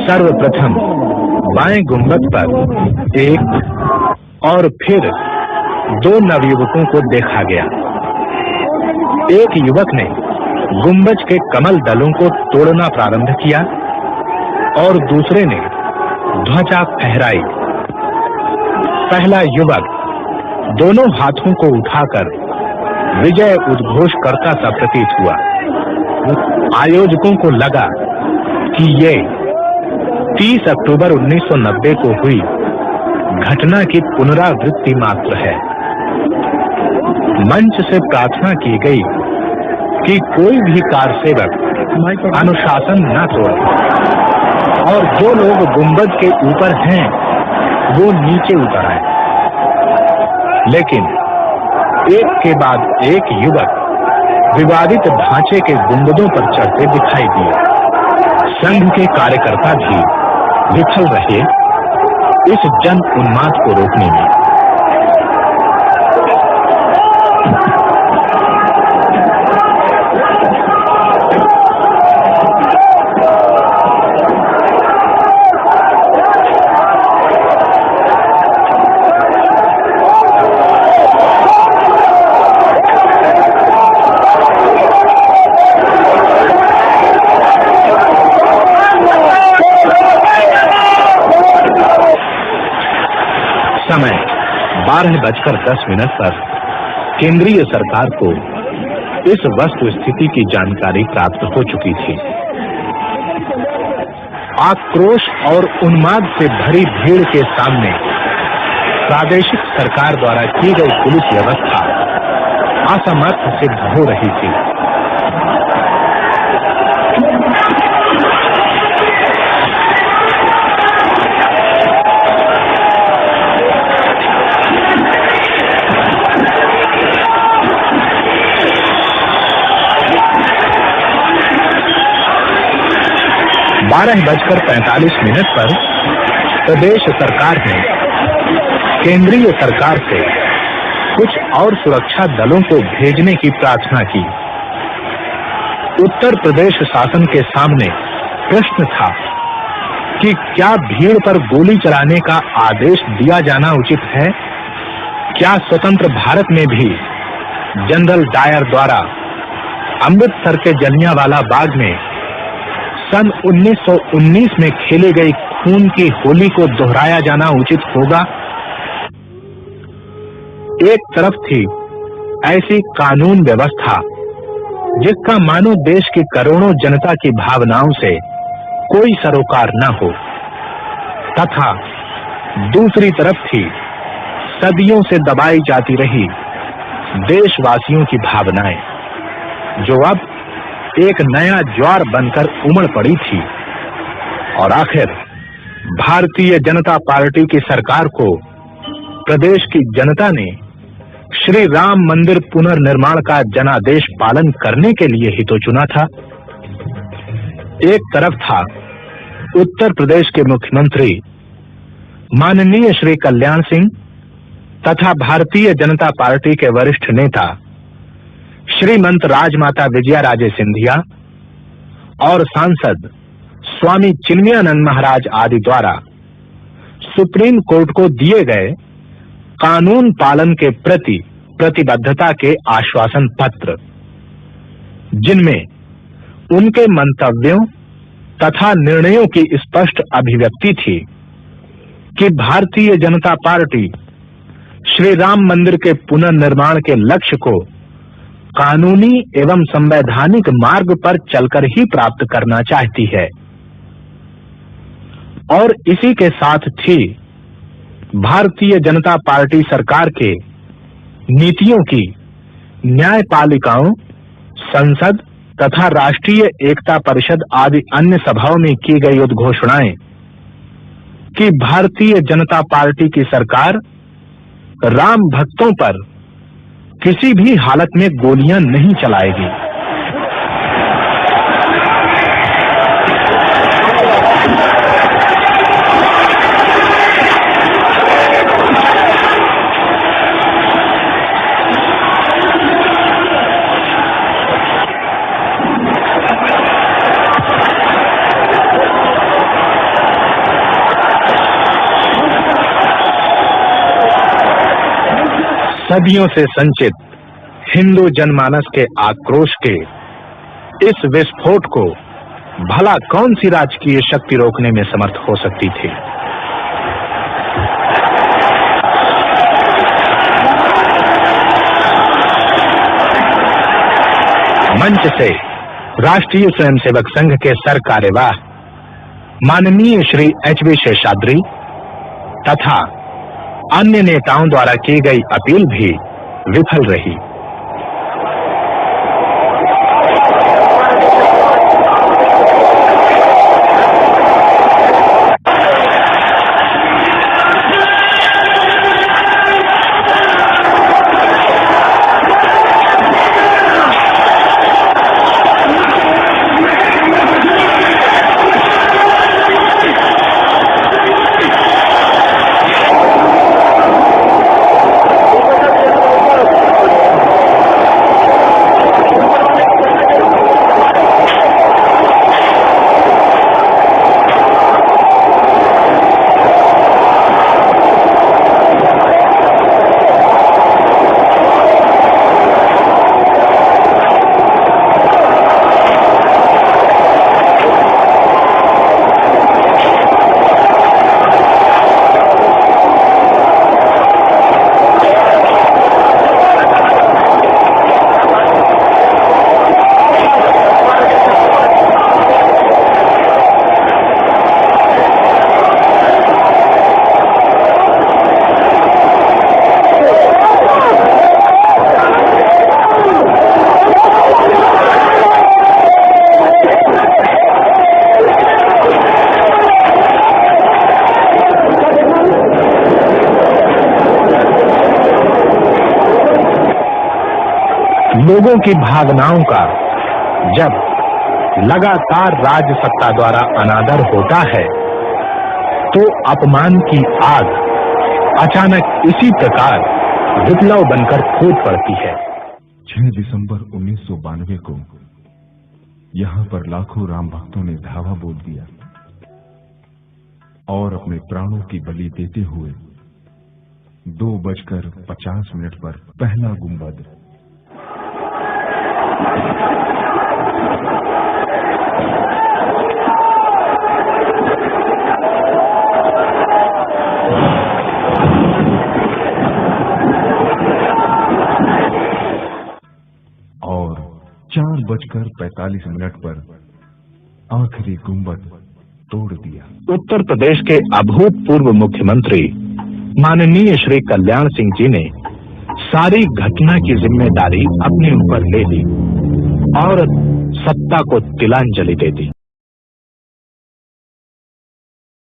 सर्वप्रथम बाएं गुंबद पर एक और फिर दो नवयुवकों को देखा गया। एक युवक ने गुंबज के कमल दलों को तोड़ना प्रारंभ किया और दूसरे ने ध्वजा फहराई। पहला युवक दोनों हाथों को उठाकर विजय उद्घोष करता सा प्रतीत हुआ। आयोजकों को लगा कि ये 30 अक्टूबर 1990 को हुई घटना की पुनरावृत्ति मात्र है। मंच से प्रार्थना की गई कि कोई भी कारसेवक अनुशासन न तोड़े और जो लोग गुंबद के ऊपर हैं वो नीचे उतर आए। लेकिन एक के बाद एक युवक विवादित ढांचे के गुंबदों पर चढ़ते दिखाई दिए। संघ के कार्यकर्ता भी विफल रहे इस जन उन्माद को रोकने में। समय 12:10 पर केंद्रीय सरकार को इस वस्तु स्थिति की जानकारी प्राप्त हो चुकी थी। आक्रोश और उन्माद से भरी भीड़ के सामने प्रादेशिक सरकार द्वारा की गई पुलिस व्यवस्था असमर्थ सिद्ध हो रही थी। बारह 12:45 पर प्रदेश सरकार ने केंद्रीय सरकार से कुछ और सुरक्षा दलों को भेजने की प्रार्थना की। उत्तर प्रदेश शासन के सामने प्रश्न था कि क्या भीड़ पर गोली चलाने का आदेश दिया जाना उचित है? क्या स्वतंत्र भारत में भी जनरल डायर द्वारा अमृतसर के जलियांवाला बाग में सन 1919 में खेली गई खून की होली को दोहराया जाना उचित होगा? एक तरफ थी ऐसी कानून व्यवस्था जिसका मानो देश की करोड़ों जनता की भावनाओं से कोई सरोकार न हो, तथा दूसरी तरफ थी सदियों से दबाई जाती रही देशवासियों की भावनाएं, जो अब एक नया ज्वार बनकर उमड़ पड़ी थी। और आखिर भारतीय जनता पार्टी की सरकार को प्रदेश की जनता ने श्री राम मंदिर पुनर्निर्माण का जनादेश पालन करने के लिए ही तो चुना था। एक तरफ था उत्तर प्रदेश के मुख्यमंत्री माननीय श्री कल्याण सिंह तथा भारतीय जनता पार्टी के वरिष्ठ नेता श्रीमंत राजमाता विजयाराजे सिंधिया और सांसद स्वामी चिन्मयानंद महाराज आदि द्वारा सुप्रीम कोर्ट को दिए गए कानून पालन के प्रति प्रतिबद्धता के आश्वासन पत्र, जिनमें उनके मंतव्यों तथा निर्णयों की स्पष्ट अभिव्यक्ति थी कि भारतीय जनता पार्टी श्री राम मंदिर के पुनर्निर्माण के लक्ष्य को कानूनी एवं संवैधानिक मार्ग पर चलकर ही प्राप्त करना चाहती है। और इसी के साथ थी भारतीय जनता पार्टी सरकार के नीतियों की न्यायपालिकाओं, संसद तथा राष्ट्रीय एकता परिषद आदि अन्य सभाओं में की गई उद्घोषणाएं कि भारतीय जनता पार्टी की सरकार राम भक्तों पर किसी भी हालत में गोलियां नहीं चलाएगी। सदियों से संचित हिंदू जनमानस के आक्रोश के इस विस्फोट को भला कौन सी राजकीय शक्ति रोकने में समर्थ हो सकती थी? मंच से राष्ट्रीय स्वयंसेवक संघ के सर कार्यवाह माननीय श्री एच.वी. शेषाद्री तथा अन्य नेताओं द्वारा की गई अपील भी विफल रही। लोगों की भावनाओं का जब लगातार राज सत्ता द्वारा अनादर होता है तो अपमान की आग अचानक इसी प्रकार विप्लव बनकर फूट पड़ती है। 6 दिसंबर 1992 को यहाँ पर लाखों राम भक्तों ने धावा बोल दिया और अपने प्राणों की बलि देते हुए 2:50 पर पहला गुंबद और 4:45 पर आखिरी गुंबद तोड़ दिया। उत्तर प्रदेश के अभूतपूर्व मुख्यमंत्री माननीय श्री कल्याण सिंह जी ने सारी घटना की जिम्मेदारी अपने ऊपर ले ली और सत्ता को तिलांजलि दे दी।